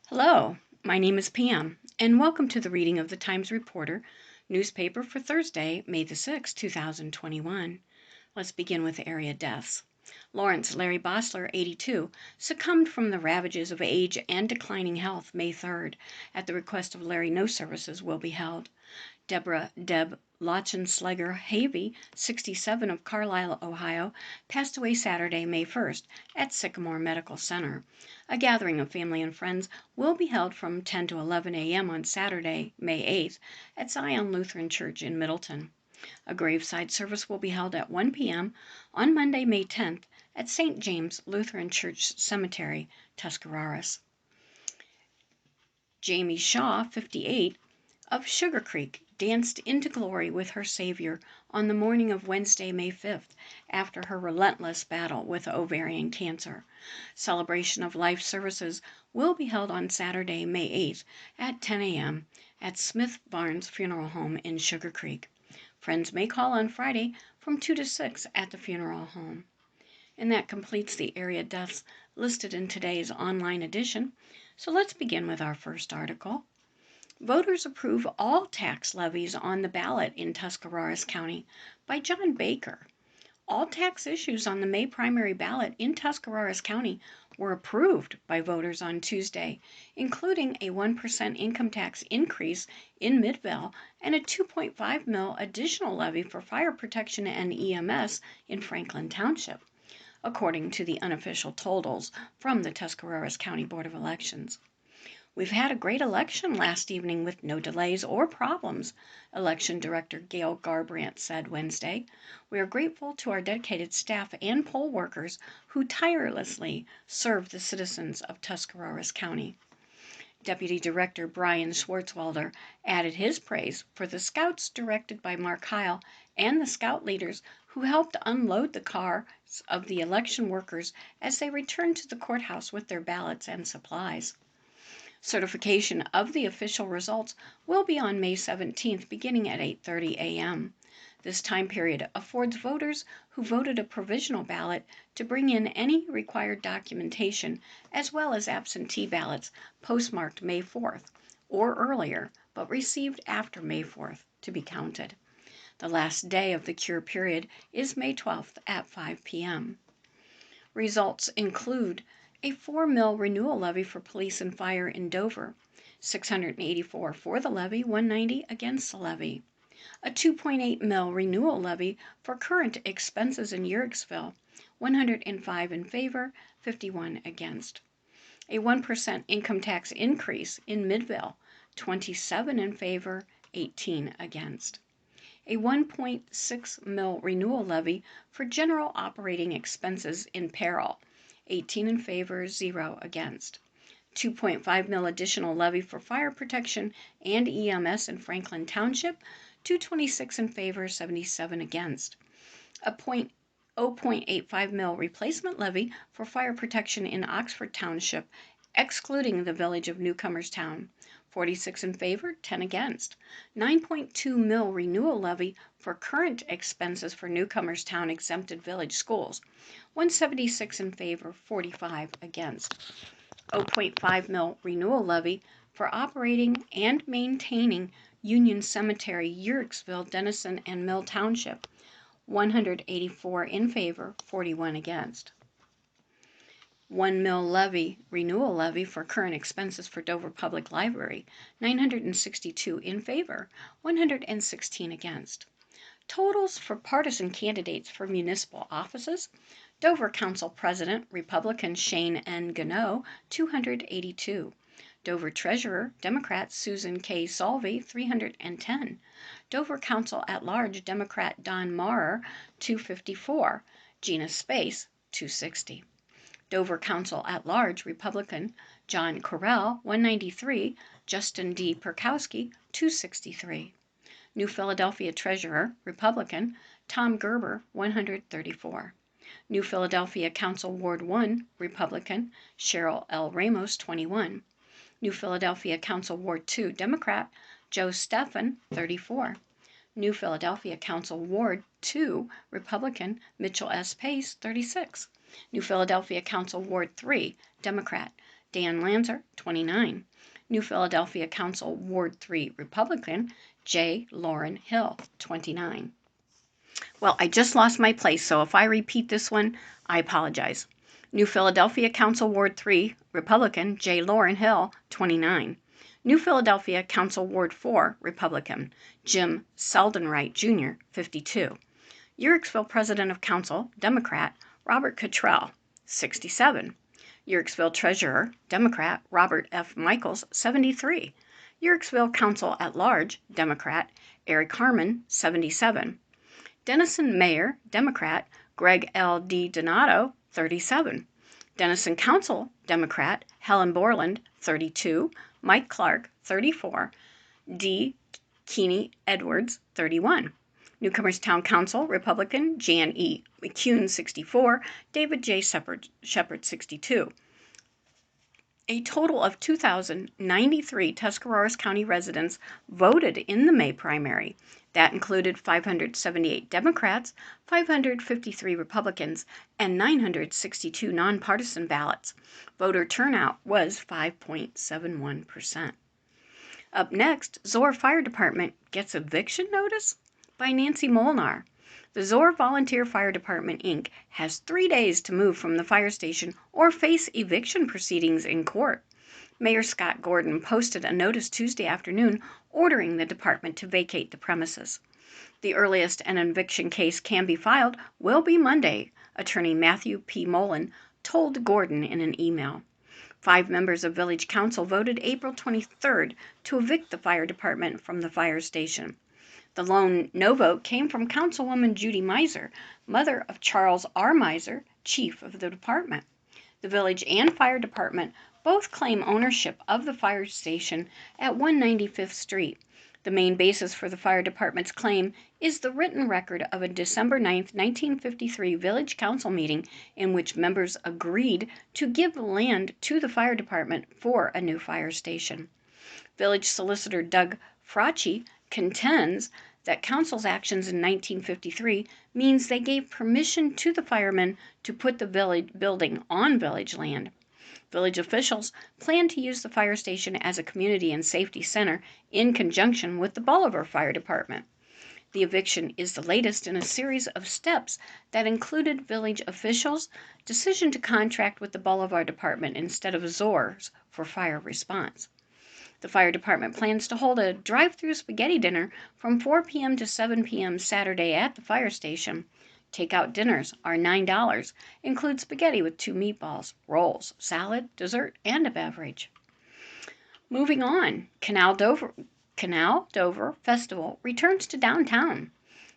Hello, my name is Pam, and welcome to the reading of the Times Reporter newspaper for Thursday, May the 6th, 2021. Let's begin with area deaths. Lawrence Larry Bossler, 82, succumbed from the ravages of age and declining health May 3rd. At the request of Larry, no services will be held. Deborah Deb Lachensleger Havey, 67, of Carlisle, Ohio, passed away Saturday, May 1st, at Sycamore Medical Center. A gathering of family and friends will be held from 10 to 11 a.m. on Saturday, May 8th, at Zion Lutheran Church in Middleton. A graveside service will be held at 1 p.m. on Monday, May 10th, at St. James Lutheran Church Cemetery, Tuscarawas. Jamie Shaw, 58, of Sugar Creek, danced into glory with her Savior on the morning of Wednesday, May 5th, after her relentless battle with ovarian cancer. Celebration of Life services will be held on Saturday, May 8th, at 10 a.m. at Smith Barnes Funeral Home in Sugar Creek. Friends may call on Friday from 2 to 6 at the funeral home. And that completes the area deaths listed in today's online edition. So let's begin with our first article. Voters approve all tax levies on the ballot in Tuscarawas County by John Baker. All tax issues on the May primary ballot in Tuscarawas County were approved by voters on Tuesday, including a 1% income tax increase in Midvale and a $2.5 million additional levy for fire protection and EMS in Franklin Township, according to the unofficial totals from the Tuscarawas County Board of Elections. "We've had a great election last evening with no delays or problems," Election Director Gail Garbrandt said Wednesday. "We are grateful to our dedicated staff and poll workers who tirelessly serve the citizens of Tuscarawas County." Deputy Director Brian Schwartzwelder added his praise for the scouts directed by Mark Heil and the scout leaders who helped unload the cars of the election workers as they returned to the courthouse with their ballots and supplies. Certification of the official results will be on May 17th, beginning at 8:30 a.m. This time period affords voters who voted a provisional ballot to bring in any required documentation, as well as absentee ballots postmarked May 4th or earlier, but received after May 4th, to be counted. The last day of the cure period is May 12th at 5 p.m. Results include a $4 million renewal levy for police and fire in Dover, 684 for the levy, 190 against the levy. A $2.8 million renewal levy for current expenses in Yerkesville, 105 in favor, 51 against. A 1% income tax increase in Midvale, 27 in favor, 18 against. A $1.6 million renewal levy for general operating expenses in Peril, 18 in favor, 0 against. $2.5 million additional levy for fire protection and EMS in Franklin Township, 226 in favor, 77 against. A $0.85 million replacement levy for fire protection in Oxford Township, excluding the village of Newcomerstown, 46 in favor, 10 against. $9.2 million renewal levy for current expenses for Newcomerstown exempted village schools, 176 in favor, 45 against. $0.5 million renewal levy for operating and maintaining Union Cemetery, Yerkesville, Denison, and Mill Township, 184 in favor, 41 against. $1 million levy, renewal levy for current expenses for Dover Public Library, 962 in favor, 116 against. Totals for partisan candidates for municipal offices: Dover Council President, Republican Shane N. Gano, 282. Dover Treasurer, Democrat Susan K. Salvi, 310. Dover Council at Large, Democrat Don Maurer, 254. Gina Space, 260. Dover Council at Large, Republican John Correll, 193. Justin D. Perkowski, 263. New Philadelphia Treasurer, Republican Tom Gerber, 134. New Philadelphia Council Ward 1, Republican Cheryl L. Ramos, 21. New Philadelphia Council Ward 2, Democrat Joe Stephan, 34. New Philadelphia Council Ward 2, Republican Mitchell S. Pace, 36. New Philadelphia Council Ward 3, Democrat Dan Lanzer, 29. New Philadelphia Council, Ward 3, Republican, J. Lauryn Hill, 29. Well, I just lost my place, so if I repeat this one, I apologize. New Philadelphia Council, Ward 3, Republican, J. Lauryn Hill, 29. New Philadelphia Council, Ward 4, Republican, Jim Seldenwright, Jr., 52. Uhrichsville President of Council, Democrat, Robert Cottrell, 67. Uhrichsville Treasurer, Democrat, Robert F. Michaels, 73. Uhrichsville Council at Large, Democrat, Eric Harmon, 77. Denison Mayor, Democrat, Greg L. D. Donato, 37. Denison Council, Democrat, Helen Borland, 32. Mike Clark, 34. D. Keeney Edwards, 31. Newcomers Town Council, Republican, Jan E. McCune, 64. David J. Shepard, 62. A total of 2,093 Tuscarawas County residents voted in the May primary. That included 578 Democrats, 553 Republicans, and 962 nonpartisan ballots. Voter turnout was 5.71%. Up next, Zoar Fire Department gets eviction notice by Nancy Molnar. The Zoar Volunteer Fire Department, Inc. has 3 days to move from the fire station or face eviction proceedings in court. Mayor Scott Gordon posted a notice Tuesday afternoon ordering the department to vacate the premises. The earliest an eviction case can be filed will be Monday, Attorney Matthew P. Mullen told Gordon in an email. 5 members of Village Council voted April 23rd to evict the fire department from the fire station. The lone no vote came from Councilwoman Judy Miser, mother of Charles R. Miser, chief of the department. The village and fire department both claim ownership of the fire station at 195th Street. The main basis for the fire department's claim is the written record of a December 9, 1953 village council meeting in which members agreed to give land to the fire department for a new fire station. Village solicitor Doug Fracci contends that council's actions in 1953 means they gave permission to the firemen to put the village building on village land. Village officials plan to use the fire station as a community and safety center in conjunction with the Bolivar Fire Department. The eviction is the latest in a series of steps that included village officials' decision to contract with the Bolivar Department instead of Zoar's for fire response. The fire department plans to hold a drive-through spaghetti dinner from 4 p.m. to 7 p.m. Saturday at the fire station. Takeout dinners are $9, include spaghetti with 2 meatballs, rolls, salad, dessert, and a beverage. Moving on, Canal Dover Festival returns to downtown.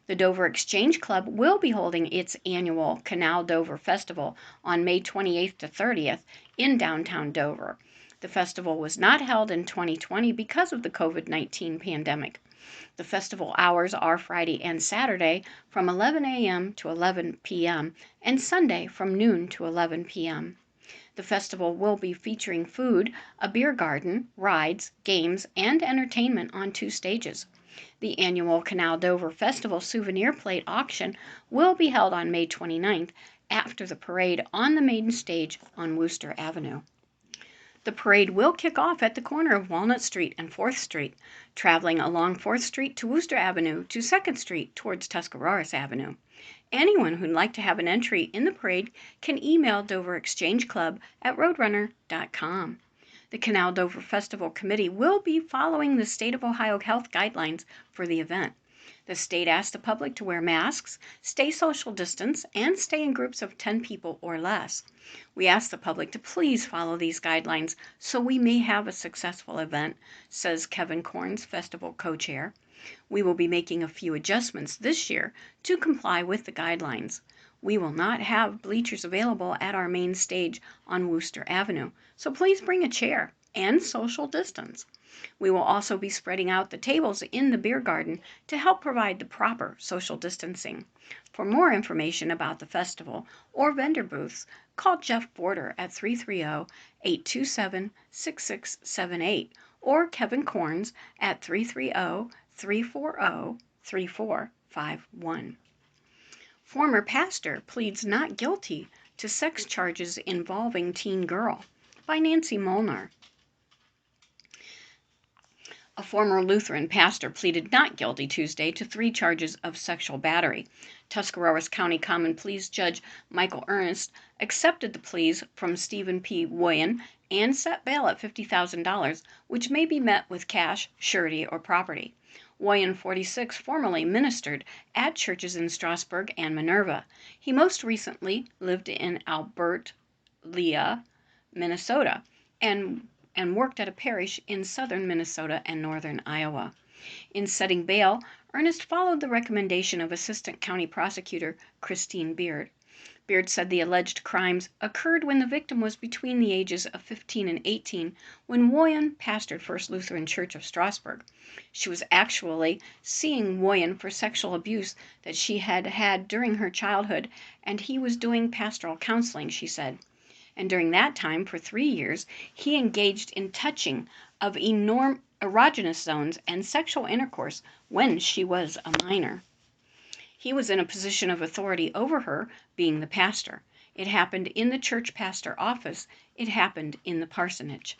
The Dover Exchange Club will be holding its annual Canal Dover Festival on May 28th to 30th in downtown Dover. The festival was not held in 2020 because of the COVID-19 pandemic. The festival hours are Friday and Saturday from 11 a.m. to 11 p.m. and Sunday from noon to 11 p.m. The festival will be featuring food, a beer garden, rides, games, and entertainment on 2 stages. The annual Canal Dover Festival souvenir plate auction will be held on May 29th after the parade on the main stage on Wooster Avenue. The parade will kick off at the corner of Walnut Street and 4th Street, traveling along 4th Street to Wooster Avenue to 2nd Street towards Tuscarawas Avenue. Anyone who'd like to have an entry in the parade can email Dover Exchange Club at roadrunner.com. The Canal Dover Festival Committee will be following the State of Ohio health guidelines for the event. The state asked the public to wear masks, stay social distance, and stay in groups of 10 people or less. We ask the public to please follow these guidelines so we may have a successful event, says Kevin Corns, festival co-chair. We will be making a few adjustments this year to comply with the guidelines. We will not have bleachers available at our main stage on Wooster Avenue, so please bring a chair and social distance. We will also be spreading out the tables in the beer garden to help provide the proper social distancing. For more information about the festival or vendor booths, call Jeff Border at 330-827-6678 or Kevin Corns at 330-340-3451. Former pastor pleads not guilty to sex charges involving teen girl. by Nancy Molnar. A former Lutheran pastor pleaded not guilty Tuesday to 3 charges of sexual battery. Tuscarawas County Common Pleas Judge Michael Ernest accepted the pleas from Stephen P. Woyan and set bail at $50,000, which may be met with cash, surety, or property. Woyan, 46, formerly ministered at churches in Strasburg and Minerva. He most recently lived in Alberta, Minnesota, and worked at a parish in southern Minnesota and northern Iowa. In setting bail, Ernest followed the recommendation of Assistant County Prosecutor Christine Beard. Beard said the alleged crimes occurred when the victim was between the ages of 15 and 18 when Woyan pastored First Lutheran Church of Strasburg. She was actually seeing Woyan for sexual abuse that she had had during her childhood, and he was doing pastoral counseling, she said. And during that time, for 3 years, he engaged in touching of erogenous zones and sexual intercourse when she was a minor. He was in a position of authority over her, being the pastor. It happened in the church pastor office. It happened in the parsonage.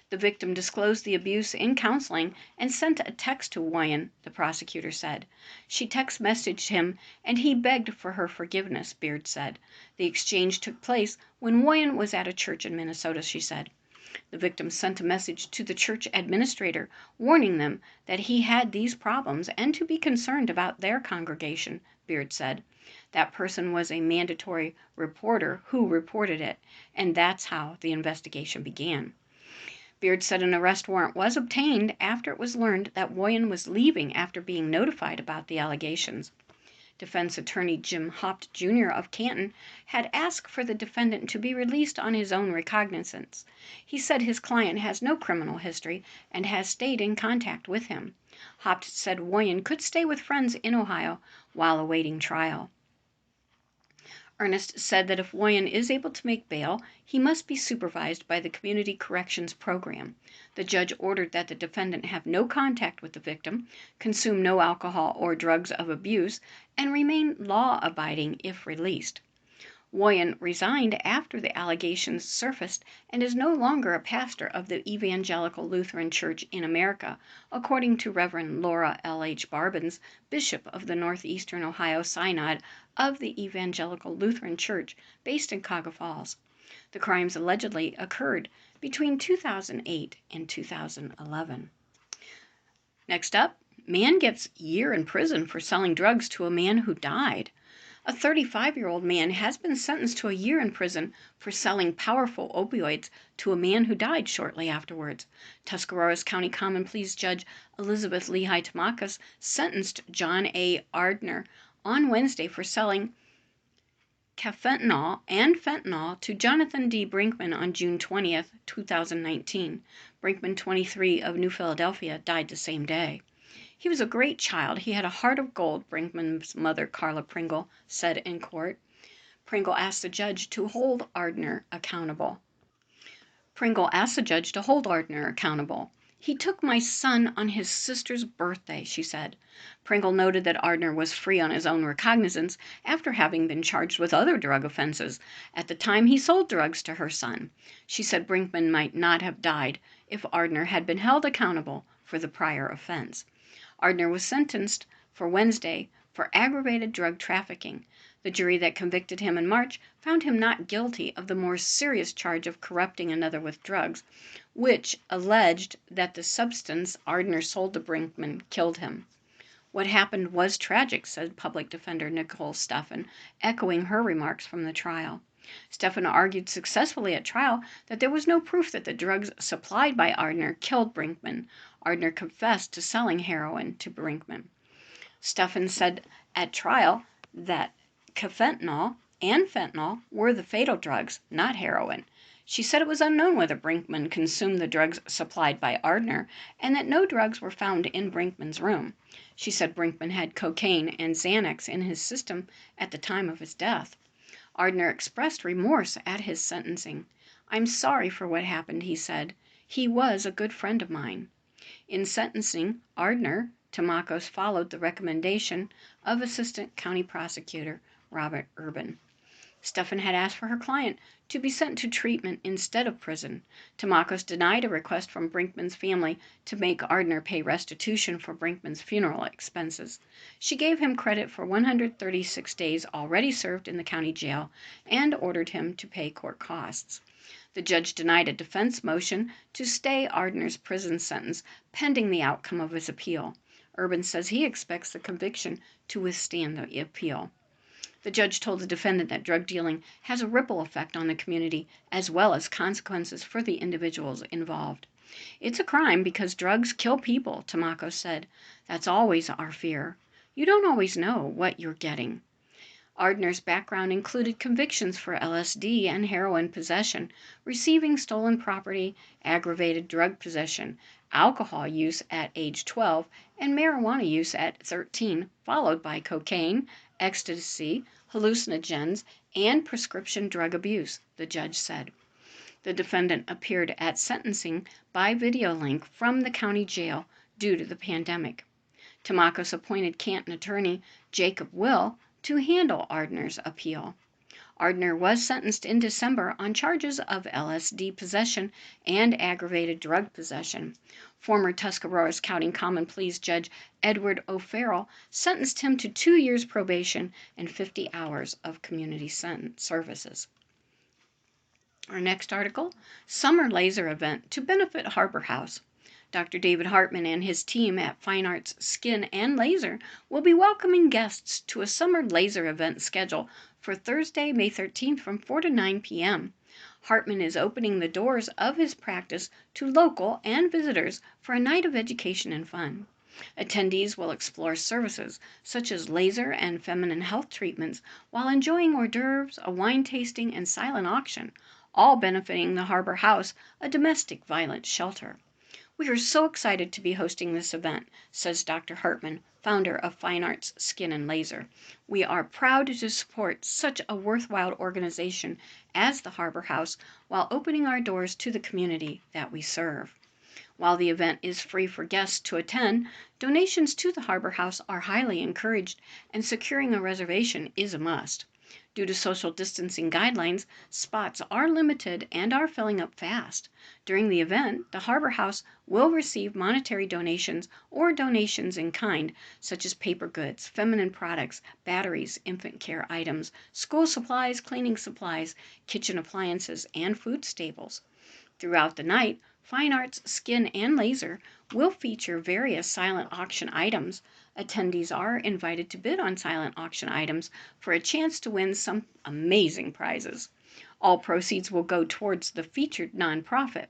The victim disclosed the abuse in counseling and sent a text to Woyan, the prosecutor said. She text messaged him, and he begged for her forgiveness, Beard said. The exchange took place when Woyan was at a church in Minnesota, she said. The victim sent a message to the church administrator, warning them that he had these problems and to be concerned about their congregation, Beard said. That person was a mandatory reporter who reported it, and that's how the investigation began. Beard said an arrest warrant was obtained after it was learned that Woyan was leaving after being notified about the allegations. Defense attorney Jim Hopt Jr. of Canton had asked for the defendant to be released on his own recognizance. He said his client has no criminal history and has stayed in contact with him. Hopt said Woyan could stay with friends in Ohio while awaiting trial. Ernest said that if Woyan is able to make bail, he must be supervised by the Community Corrections Program. The judge ordered that the defendant have no contact with the victim, consume no alcohol or drugs of abuse, and remain law-abiding if released. Woyan resigned after the allegations surfaced and is no longer a pastor of the Evangelical Lutheran Church in America, according to Reverend Laura L. H. Barbans, Bishop of the Northeastern Ohio Synod of the Evangelical Lutheran Church, based in Cuyahoga Falls. The crimes allegedly occurred between 2008 and 2011. Next up, man gets year in prison for selling drugs to a man who died. A 35-year-old man has been sentenced to a year in prison for selling powerful opioids to a man who died shortly afterwards. Tuscarawas County Common Pleas Judge Elizabeth Lehigh Tamakas sentenced John A. Ardner on Wednesday for selling cafentanil and fentanyl to Jonathan D. Brinkman on June 20, 2019. Brinkman, 23, of New Philadelphia, died the same day. He was a great child. He had a heart of gold, Brinkman's mother, Carla Pringle, said in court. Pringle asked the judge to hold Ardner accountable. He took my son on his sister's birthday, she said. Pringle noted that Ardner was free on his own recognizance after having been charged with other drug offenses at the time he sold drugs to her son. She said Brinkman might not have died if Ardner had been held accountable for the prior offense. Ardner was sentenced for Wednesday for aggravated drug trafficking. The jury that convicted him in March found him not guilty of the more serious charge of corrupting another with drugs, which alleged that the substance Ardner sold to Brinkman killed him. What happened was tragic, said public defender Nicole Steffen, echoing her remarks from the trial. Steffen argued successfully at trial that there was no proof that the drugs supplied by Ardner killed Brinkman. Ardner confessed to selling heroin to Brinkman. Steffen said at trial that cafentanil and fentanyl were the fatal drugs, not heroin. She said it was unknown whether Brinkman consumed the drugs supplied by Ardner and that no drugs were found in Brinkman's room. She said Brinkman had cocaine and Xanax in his system at the time of his death. Ardner expressed remorse at his sentencing. "I'm sorry for what happened," he said. "He was a good friend of mine." In sentencing Ardner, Tamakas followed the recommendation of Assistant County Prosecutor Robert Urban. Stephan had asked for her client to be sent to treatment instead of prison. Tamakos denied a request from Brinkman's family to make Ardner pay restitution for Brinkman's funeral expenses. She gave him credit for 136 days already served in the county jail and ordered him to pay court costs. The judge denied a defense motion to stay Ardner's prison sentence pending the outcome of his appeal. Urban says he expects the conviction to withstand the appeal. The judge told the defendant that drug dealing has a ripple effect on the community as well as consequences for the individuals involved. It's a crime because drugs kill people, Tamakos said. That's always our fear. You don't always know what you're getting. Ardner's background included convictions for LSD and heroin possession, receiving stolen property, aggravated drug possession, alcohol use at age 12, and marijuana use at 13, followed by cocaine, ecstasy, hallucinogens, and prescription drug abuse, the judge said. The defendant appeared at sentencing by video link from the county jail due to the pandemic. Tamakos appointed Canton attorney Jacob Will to handle Ardner's appeal. Ardner was sentenced in December on charges of LSD possession and aggravated drug possession. Former Tuscarora's County Common Pleas Judge Edward O'Farrell sentenced him to 2 years probation and 50 hours of community services. Our next article, Summer Laser Event to benefit Harbor House. Dr. David Hartman and his team at Fine Arts Skin and Laser will be welcoming guests to a summer laser event scheduled for Thursday, May 13th from 4 to 9 p.m. Hartman is opening the doors of his practice to local and visitors for a night of education and fun. Attendees will explore services such as laser and feminine health treatments while enjoying hors d'oeuvres, a wine tasting, and silent auction, all benefiting the Harbor House, a domestic violence shelter. We are so excited to be hosting this event, says Dr. Hartman, founder of Fine Arts Skin and Laser. We are proud to support such a worthwhile organization as the Harbor House while opening our doors to the community that we serve. While the event is free for guests to attend, donations to the Harbor House are highly encouraged, and securing a reservation is a must. Due to social distancing guidelines, spots are limited and are filling up fast. During the event, the Harbor House will receive monetary donations or donations in kind, such as paper goods, feminine products, batteries, infant care items, school supplies, cleaning supplies, kitchen appliances, and food staples. Throughout the night, Fine Arts Skin and Laser will feature various silent auction items. Attendees are invited to bid on silent auction items for a chance to win some amazing prizes. All proceeds will go towards the featured nonprofit.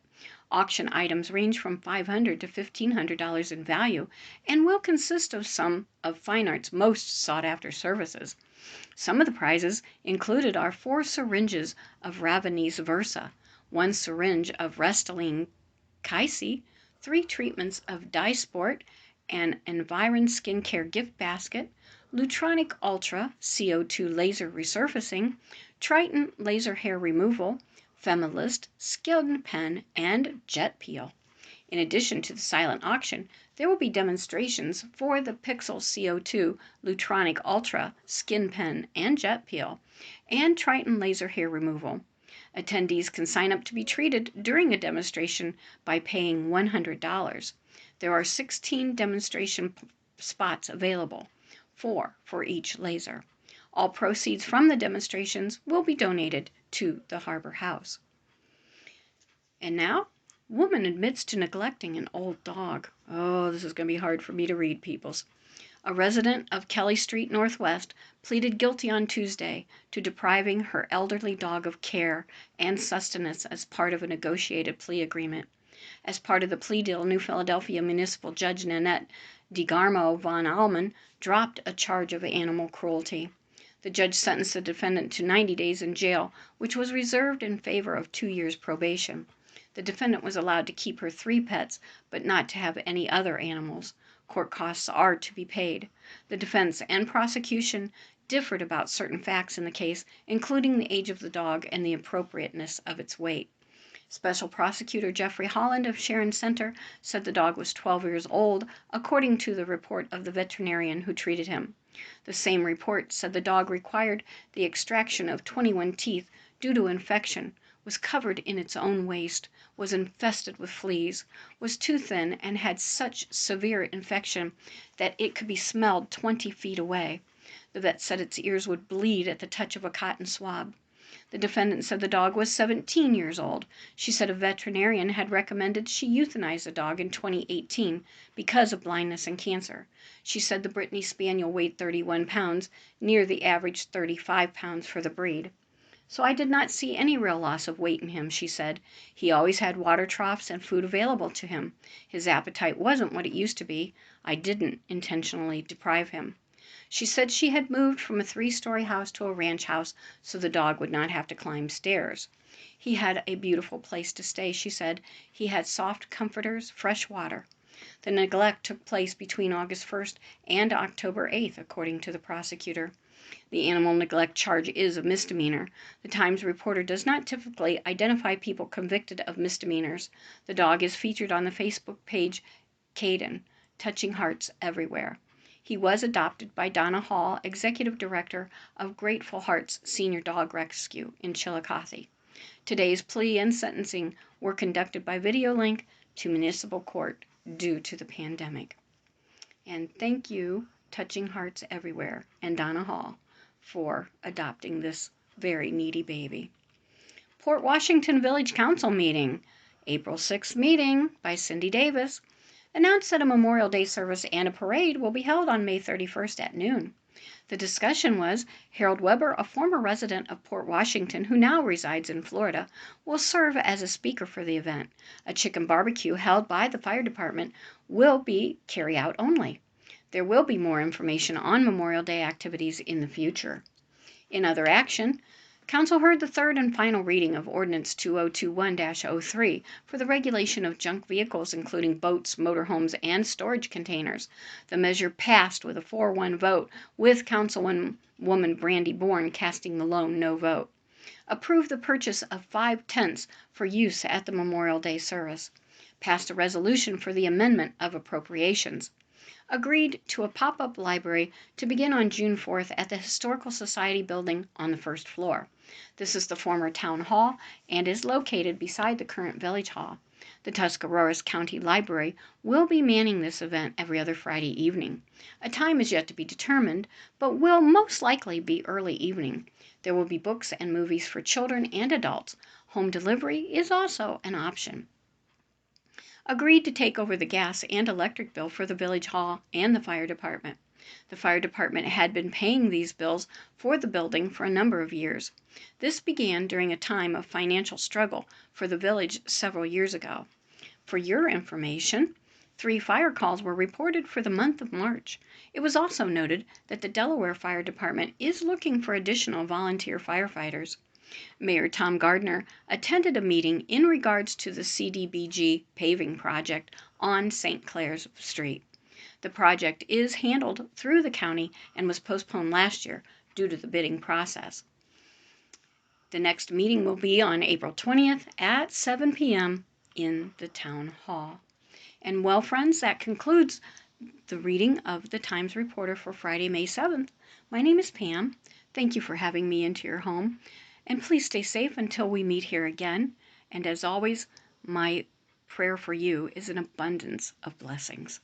Auction items range from $500 to $1,500 in value and will consist of some of Fine Art's most sought-after services. Some of the prizes included are 4 syringes of Ravanese Versa, 1 syringe of Restylane Kysy, 3 treatments of Dysport, an Environ skincare gift basket, Lutronic Ultra CO2 laser resurfacing, Triton laser hair removal, Femilist, Skin Pen, and Jet Peel. In addition to the silent auction, there will be demonstrations for the Pixel CO2, Lutronic Ultra, Skin Pen, and Jet Peel, and Triton laser hair removal. Attendees can sign up to be treated during a demonstration by paying $100. There are 16 demonstration spots available, 4 for each laser. All proceeds from the demonstrations will be donated to the Harbor House. And now, woman admits to neglecting an old dog. Oh, this is going to be hard for me to read, peoples. A resident of Kelly Street Northwest pleaded guilty on Tuesday to depriving her elderly dog of care and sustenance as part of a negotiated plea agreement. As part of the plea deal, New Philadelphia Municipal Judge Nanette DeGarmo von Allman dropped a charge of animal cruelty. The judge sentenced the defendant to 90 days in jail, which was reserved in favor of 2 years probation. The defendant was allowed to keep her 3 pets, but not to have any other animals. Court costs are to be paid. The defense and prosecution differed about certain facts in the case, including the age of the dog and the appropriateness of its weight. Special Prosecutor Jeffrey Holland of Sharon Center said the dog was 12 years old, according to the report of the veterinarian who treated him. The same report said the dog required the extraction of 21 teeth due to infection, was covered in its own waste, was infested with fleas, was too thin, and had such severe infection that it could be smelled 20 feet away. The vet said its ears would bleed at the touch of a cotton swab. The defendant said the dog was 17 years old. She said a veterinarian had recommended she euthanize the dog in 2018 because of blindness and cancer. She said the Brittany Spaniel weighed 31 pounds, near the average 35 pounds for the breed. So I did not see any real loss of weight in him, she said. He always had water troughs and food available to him. His appetite wasn't what it used to be. I didn't intentionally deprive him. She said she had moved from a 3-story house to a ranch house so the dog would not have to climb stairs. He had a beautiful place to stay, she said. He had soft comforters, fresh water. The neglect took place between August 1st and October 8th, according to the prosecutor. The animal neglect charge is a misdemeanor. The Times reporter does not typically identify people convicted of misdemeanors. The dog is featured on the Facebook page Caden, Touching Hearts Everywhere. He was adopted by Donna Hall, Executive Director of Grateful Hearts Senior Dog Rescue in Chillicothe. Today's plea and sentencing were conducted by video link to municipal court due to the pandemic. And thank you, Touching Hearts Everywhere and Donna Hall, for adopting this very needy baby. Port Washington Village Council meeting, April 6th meeting by Cindy Davis, announced that a Memorial Day service and a parade will be held on May 31st at noon. The discussion was Harold Weber, a former resident of Port Washington who now resides in Florida, will serve as a speaker for the event. A chicken barbecue held by the fire department will be carry-out only. There will be more information on Memorial Day activities in the future. In other action, Council heard the third and final reading of Ordinance 2021-03 for the regulation of junk vehicles, including boats, motorhomes, and storage containers. The measure passed with a 4-1 vote, with Councilwoman Brandy Bourne casting the lone no vote. Approved the purchase of 5 tents for use at the Memorial Day service. Passed a resolution for the amendment of appropriations. Agreed to a pop-up library to begin on June 4th at the Historical Society building on the first floor. This is the former town hall and is located beside the current village hall. The Tuscarawas County Library will be manning this event every other Friday evening. A time is yet to be determined, but will most likely be early evening. There will be books and movies for children and adults. Home delivery is also an option. Agreed to take over the gas and electric bill for the village hall and the fire department. The fire department had been paying these bills for the building for a number of years. This began during a time of financial struggle for the village several years ago. For your information, 3 fire calls were reported for the month of March. It was also noted that the Delaware Fire Department is looking for additional volunteer firefighters. Mayor Tom Gardner attended a meeting in regards to the CDBG paving project on St. Clair's Street. The project is handled through the county and was postponed last year due to the bidding process. The next meeting will be on April 20th at 7 p.m. in the town hall. And well, friends, that concludes the reading of the Times Reporter for Friday, May 7th. My name is Pam. Thank you for having me into your home. And please stay safe until we meet here again. And as always, my prayer for you is an abundance of blessings.